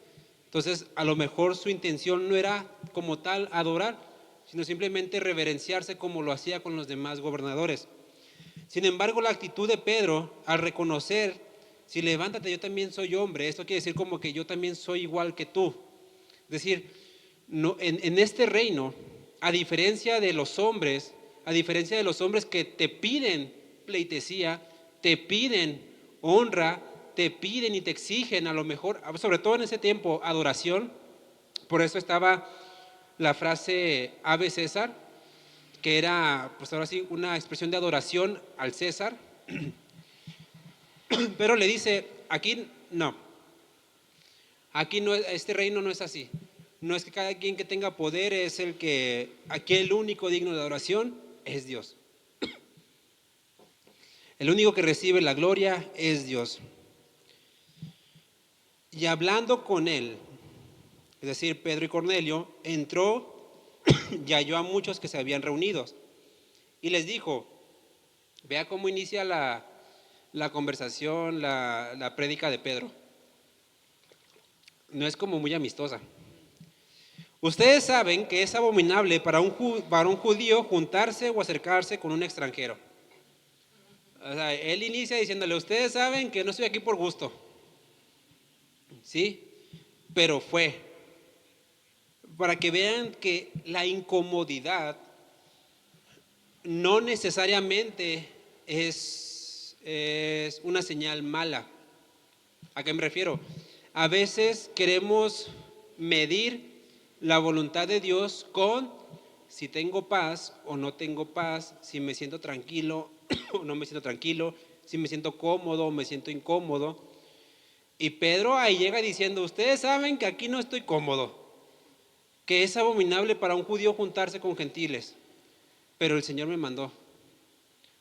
Entonces, a lo mejor su intención no era como tal adorar, sino simplemente reverenciarse como lo hacía con los demás gobernadores. Sin embargo, la actitud de Pedro al reconocer, si levántate, yo también soy hombre, esto quiere decir como que yo también soy igual que tú. Es decir, no, en este reino, a diferencia de los hombres que te piden pleitesía, te piden honra, te piden y te exigen a lo mejor, sobre todo en ese tiempo, adoración. Por eso estaba la frase Ave César, que era, pues ahora sí, una expresión de adoración al César. Pero le dice, aquí no, este reino no es así. No es que cada quien que tenga poder es el que, aquí el único digno de adoración es Dios. El único que recibe la gloria es Dios. Y hablando con él, es decir, Pedro y Cornelio, entró y halló a muchos que se habían reunido. Y les dijo, vea cómo inicia la conversación, la prédica de Pedro. No es como muy amistosa. Ustedes saben que es abominable para un judío juntarse o acercarse con un extranjero. O sea, él inicia diciéndole, ustedes saben que no estoy aquí por gusto. ¿Sí? Pero fue. Para que vean que la incomodidad no necesariamente es una señal mala. ¿A qué me refiero? A veces queremos medir la voluntad de Dios con si tengo paz o no tengo paz, si me siento tranquilo o no me siento tranquilo, si me siento cómodo o me siento incómodo. Y Pedro ahí llega diciendo, ustedes saben que aquí no estoy cómodo, que es abominable para un judío juntarse con gentiles, pero el Señor me mandó.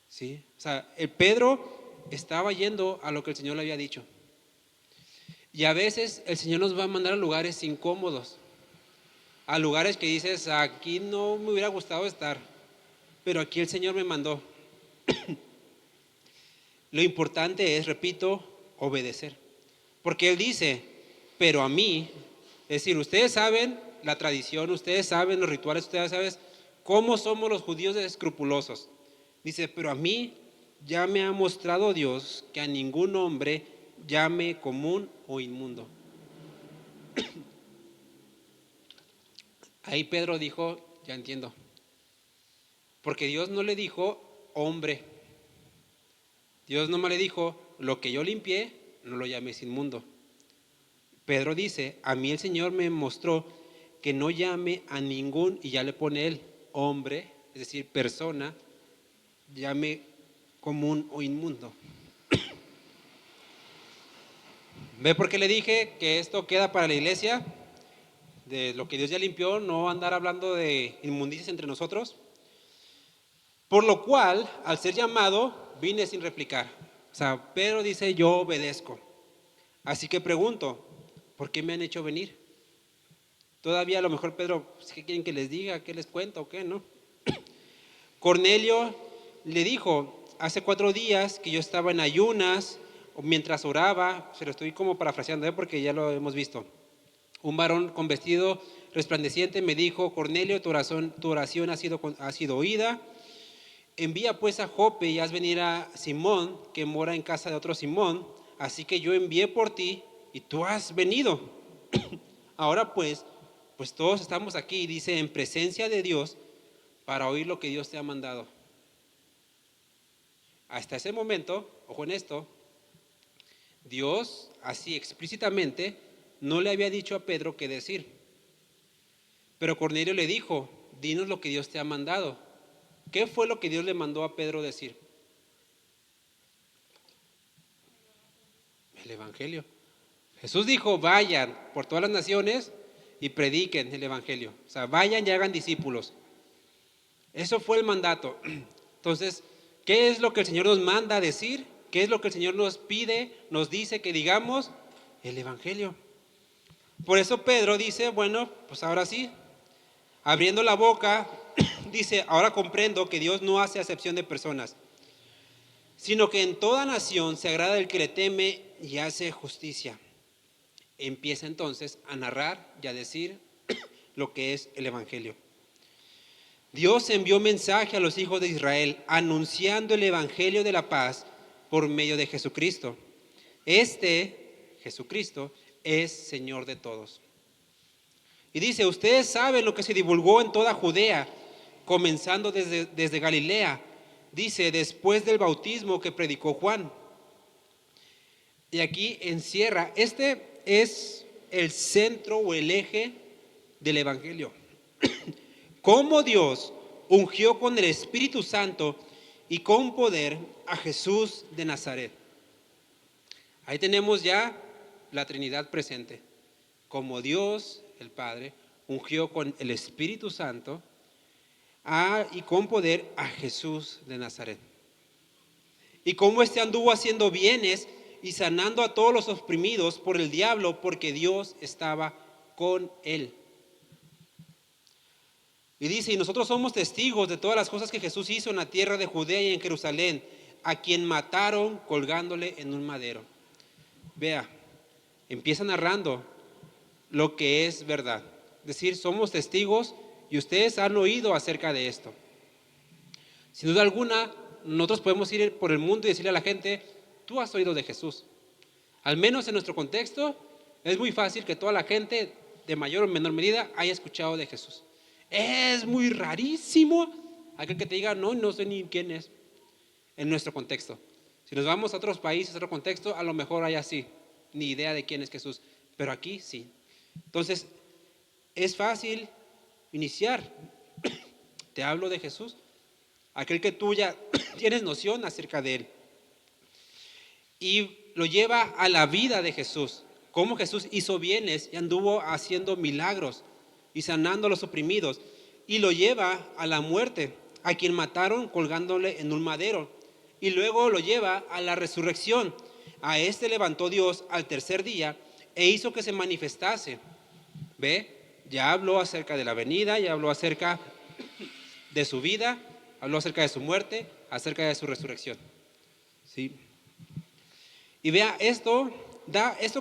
¿Sí? O sea, el Pedro estaba yendo a lo que el Señor le había dicho. Y a veces el Señor nos va a mandar a lugares incómodos, a lugares que dices, aquí no me hubiera gustado estar, pero aquí el Señor me mandó. Lo importante es, repito, obedecer. Porque Él dice, pero a mí, es decir, ustedes saben la tradición, ustedes saben los rituales, ustedes saben cómo somos los judíos escrupulosos. Dice, pero a mí ya me ha mostrado Dios que a ningún hombre llame común o inmundo. Ahí Pedro dijo, ya entiendo. Porque Dios no le dijo hombre. Dios no me le dijo, lo que yo limpié, no lo llames inmundo. Pedro dice, a mí el Señor me mostró que no llame a ningún, y ya le pone él, hombre, es decir, persona, llame común o inmundo. ¿Ve por qué le dije que esto queda para la iglesia? De lo que Dios ya limpió, no andar hablando de inmundicias entre nosotros. Por lo cual, al ser llamado, vine sin replicar. O sea, Pedro dice, yo obedezco. Así que pregunto, ¿por qué me han hecho venir? Todavía a lo mejor Pedro, ¿qué quieren que les diga? ¿Qué les cuento o qué? ¿No? Cornelio le dijo, hace 4 días que yo estaba en ayunas, mientras oraba, se lo estoy como parafraseando, porque ya lo hemos visto. Un varón con vestido resplandeciente me dijo, Cornelio, tu oración ha sido oída. Envía pues a Jope y haz venir a Simón, que mora en casa de otro Simón. Así que yo envié por ti y tú has venido. Ahora pues todos estamos aquí, dice, en presencia de Dios para oír lo que Dios te ha mandado. Hasta ese momento, ojo en esto, Dios así explícitamente no le había dicho a Pedro qué decir. Pero Cornelio le dijo, dinos lo que Dios te ha mandado. ¿Qué fue lo que Dios le mandó a Pedro decir? El Evangelio. Jesús dijo, vayan por todas las naciones y prediquen el Evangelio. O sea, vayan y hagan discípulos. Eso fue el mandato. Entonces, ¿qué es lo que el Señor nos manda a decir? ¿Qué es lo que el Señor nos pide, nos dice que digamos? El Evangelio. Por eso Pedro dice, bueno, pues ahora sí, abriendo la boca, dice, ahora comprendo que Dios no hace acepción de personas, sino que en toda nación se agrada el que le teme y hace justicia. Empieza entonces a narrar y a decir lo que es el Evangelio. Dios envió mensaje a los hijos de Israel anunciando el Evangelio de la paz por medio de Jesucristo. Jesucristo, es Señor de todos. Y dice, ustedes saben lo que se divulgó en toda Judea, comenzando desde Galilea, dice, después del bautismo que predicó Juan. Y aquí encierra, este es el centro o el eje del Evangelio. Cómo Dios ungió con el Espíritu Santo y con poder a Jesús de Nazaret. Ahí tenemos ya la Trinidad presente. Como Dios, el Padre, ungió con el Espíritu Santo y con poder a Jesús de Nazaret. Y cómo éste anduvo haciendo bienes y sanando a todos los oprimidos por el diablo, porque Dios estaba con Él. Y dice, y nosotros somos testigos de todas las cosas que Jesús hizo en la tierra de Judea y en Jerusalén, a quien mataron colgándole en un madero. Vea, empieza narrando lo que es verdad. Es decir, somos testigos y ustedes han oído acerca de esto. Sin duda alguna, nosotros podemos ir por el mundo y decirle a la gente, tú has oído de Jesús. Al menos en nuestro contexto, es muy fácil que toda la gente, de mayor o menor medida, haya escuchado de Jesús. Es muy rarísimo aquel que te diga, no, no sé ni quién es, en nuestro contexto. Si nos vamos a otros países, a otro contexto, a lo mejor hay así, ni idea de quién es Jesús, pero aquí sí. Entonces, es fácil iniciar. Te hablo de Jesús, aquel que tú ya tienes noción acerca de Él. Y lo lleva a la vida de Jesús, cómo Jesús hizo bienes y anduvo haciendo milagros y sanando a los oprimidos. Y lo lleva a la muerte, a quien mataron colgándole en un madero. Y luego lo lleva a la resurrección. A este levantó Dios al tercer día e hizo que se manifestase. ¿Ve? Ya habló acerca de la venida, ya habló acerca de su vida, habló acerca de su muerte, acerca de su resurrección. ¿Sí? Y vea, esto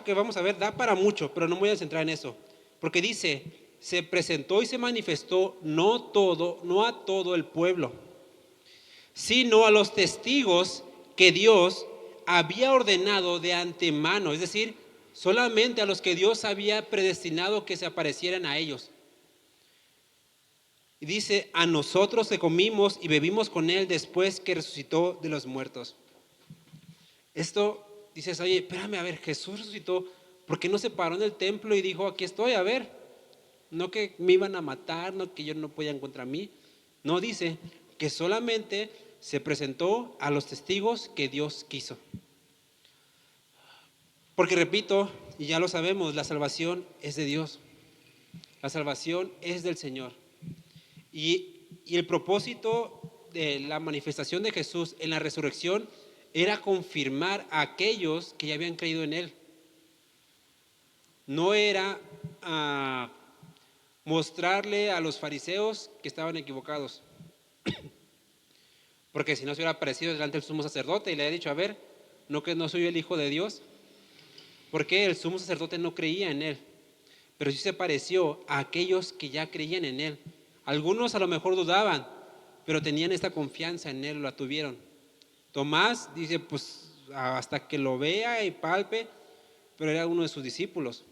que vamos a ver da para mucho, pero no me voy a centrar en eso. Porque dice, se presentó y se manifestó no a todo el pueblo, sino a los testigos que Dios había ordenado de antemano, es decir, solamente a los que Dios había predestinado que se aparecieran a ellos. Y dice, a nosotros que comimos y bebimos con Él después que resucitó de los muertos. Esto dices, oye, espérame, a ver, Jesús resucitó, ¿por qué no se paró en el templo y dijo, aquí estoy, a ver? No que me iban a matar, no que ellos no podían contra mí. No, dice que solamente se presentó a los testigos que Dios quiso. Porque repito, y ya lo sabemos, la salvación es de Dios. La salvación es del Señor. Y el propósito de la manifestación de Jesús en la resurrección era confirmar a aquellos que ya habían creído en Él. No era mostrarle a los fariseos que estaban equivocados. Porque si no se hubiera aparecido delante del sumo sacerdote y le había dicho, a ver, no que no soy el Hijo de Dios. Porque el sumo sacerdote no creía en Él. Pero sí se apareció a aquellos que ya creían en Él. Algunos a lo mejor dudaban, pero tenían esta confianza en Él, la tuvieron. Tomás dice, pues hasta que lo vea y palpe, pero era uno de sus discípulos.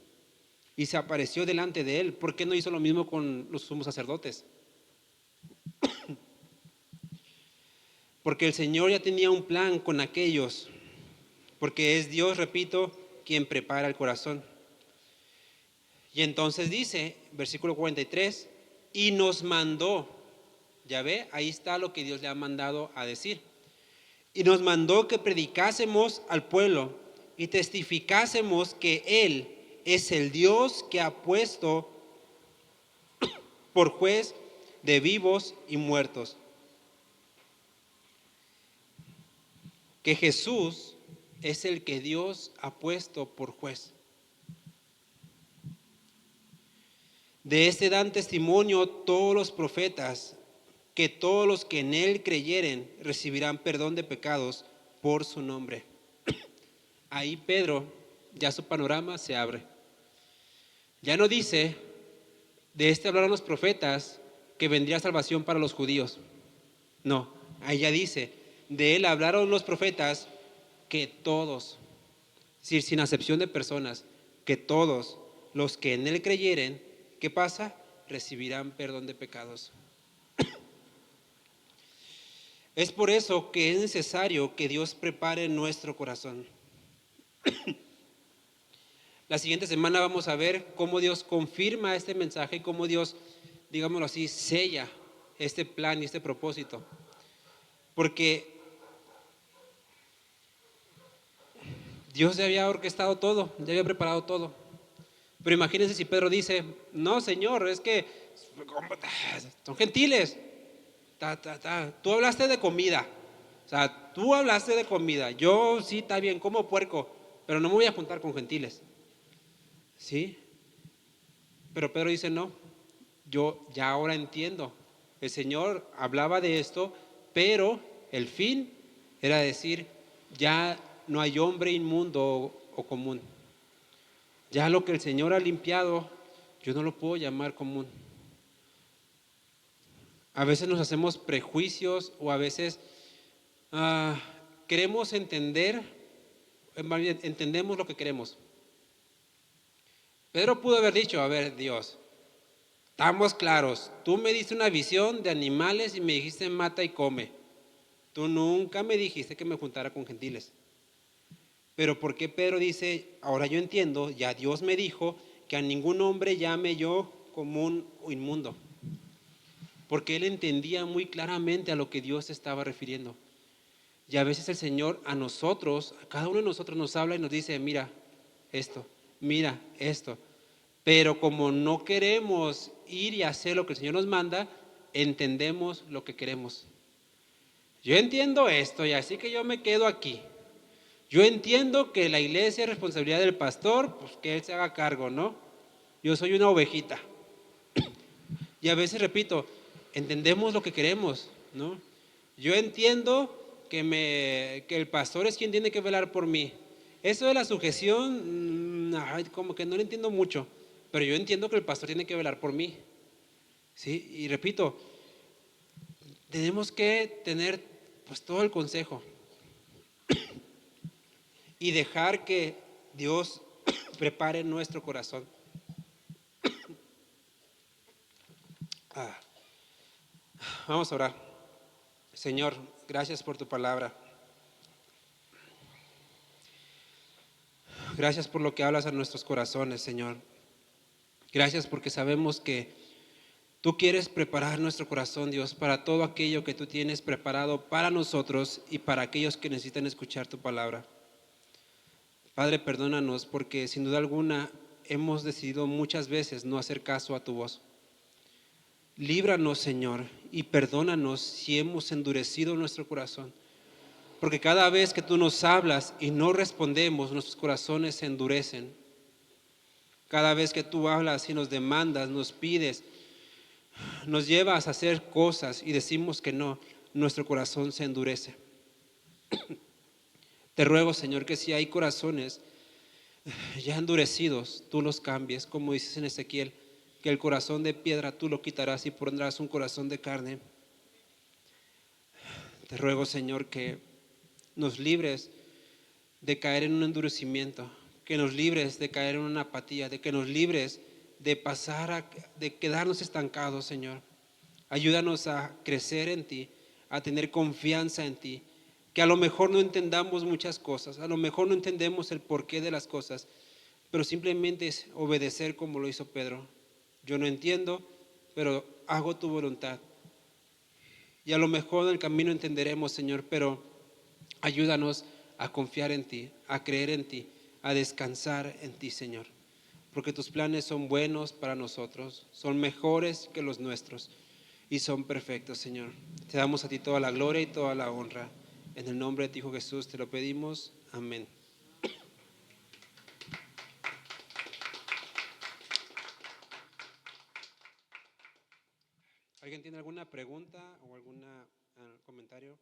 Y se apareció delante de Él. ¿Por qué no hizo lo mismo con los sumos sacerdotes? Porque el Señor ya tenía un plan con aquellos. Porque es Dios, repito, quien prepara el corazón. Y entonces dice, versículo 43, y nos mandó. Ya ve, ahí está lo que Dios le ha mandado a decir. Y nos mandó que predicásemos al pueblo y testificásemos que Él es el Dios que ha puesto por juez de vivos y muertos. Que Jesús es el que Dios ha puesto por juez. De este dan testimonio todos los profetas, que todos los que en Él creyeren recibirán perdón de pecados por su nombre. Ahí Pedro, ya su panorama se abre. Ya no dice, de este hablaron los profetas, que vendría salvación para los judíos. No, ahí ya dice, de Él hablaron los profetas que todos, es decir, sin acepción de personas, que todos los que en Él creyeren, ¿qué pasa? Recibirán perdón de pecados. Es por eso que es necesario que Dios prepare nuestro corazón. La siguiente semana vamos a ver cómo Dios confirma este mensaje y cómo Dios, digámoslo así, sella este plan y este propósito. Porque Dios ya había orquestado todo, ya había preparado todo. Pero imagínense si Pedro dice, no, Señor, es que son gentiles. Tú hablaste de comida. O sea, tú hablaste de comida. Yo sí, está bien, como puerco, pero no me voy a juntar con gentiles. ¿Sí? Pero Pedro dice, no, yo ya ahora entiendo. El Señor hablaba de esto, pero el fin era decir, ya no hay hombre inmundo o común. Ya lo que el Señor ha limpiado, yo no lo puedo llamar común. A veces nos hacemos prejuicios o a veces queremos entender, más bien, entendemos lo que queremos. Pedro pudo haber dicho, a ver, Dios, estamos claros, tú me diste una visión de animales y me dijiste mata y come. Tú nunca me dijiste que me juntara con gentiles. Pero ¿por qué Pedro dice, ahora yo entiendo, ya Dios me dijo que a ningún hombre llame yo común o inmundo? Porque él entendía muy claramente a lo que Dios se estaba refiriendo. Y a veces el Señor a nosotros, a cada uno de nosotros nos habla y nos dice, mira esto. Pero como no queremos ir y hacer lo que el Señor nos manda, entendemos lo que queremos. Yo entiendo esto y así que yo me quedo aquí. Yo entiendo que la iglesia es responsabilidad del pastor, pues que él se haga cargo, ¿no? Yo soy una ovejita. Y a veces repito, entendemos lo que queremos, ¿no? Yo entiendo que el pastor es quien tiene que velar por mí. Eso de la sujeción, como que no lo entiendo mucho, pero yo entiendo que el pastor tiene que velar por mí, ¿sí? Y repito, tenemos que tener pues todo el consejo y dejar que Dios prepare nuestro corazón. Vamos a orar. Señor, gracias por tu palabra. Gracias por lo que hablas a nuestros corazones, Señor. Gracias porque sabemos que tú quieres preparar nuestro corazón, Dios, para todo aquello que tú tienes preparado para nosotros y para aquellos que necesitan escuchar tu palabra. Padre, perdónanos porque sin duda alguna hemos decidido muchas veces no hacer caso a tu voz. Líbranos, Señor, y perdónanos si hemos endurecido nuestro corazón. Porque cada vez que tú nos hablas y no respondemos, nuestros corazones se endurecen. Cada vez que tú hablas y nos demandas, nos pides, nos llevas a hacer cosas y decimos que no, nuestro corazón se endurece. Te ruego, Señor, que si hay corazones ya endurecidos, tú los cambies, como dices en Ezequiel, que el corazón de piedra tú lo quitarás y pondrás un corazón de carne. Te ruego, Señor, que nos libres de caer en un endurecimiento, que nos libres de caer en una apatía, de que nos libres de de quedarnos estancados, Señor. Ayúdanos a crecer en ti, a tener confianza en ti, que a lo mejor no entendamos muchas cosas, a lo mejor no entendemos el porqué de las cosas, pero simplemente es obedecer como lo hizo Pedro. Yo no entiendo, pero hago tu voluntad. Y a lo mejor en el camino entenderemos, Señor, pero ayúdanos a confiar en ti, a creer en ti, a descansar en ti, Señor. Porque tus planes son buenos para nosotros, son mejores que los nuestros y son perfectos, Señor. Te damos a ti toda la gloria y toda la honra. En el nombre de tu Hijo Jesús te lo pedimos. Amén. ¿Alguien tiene alguna pregunta o algún comentario?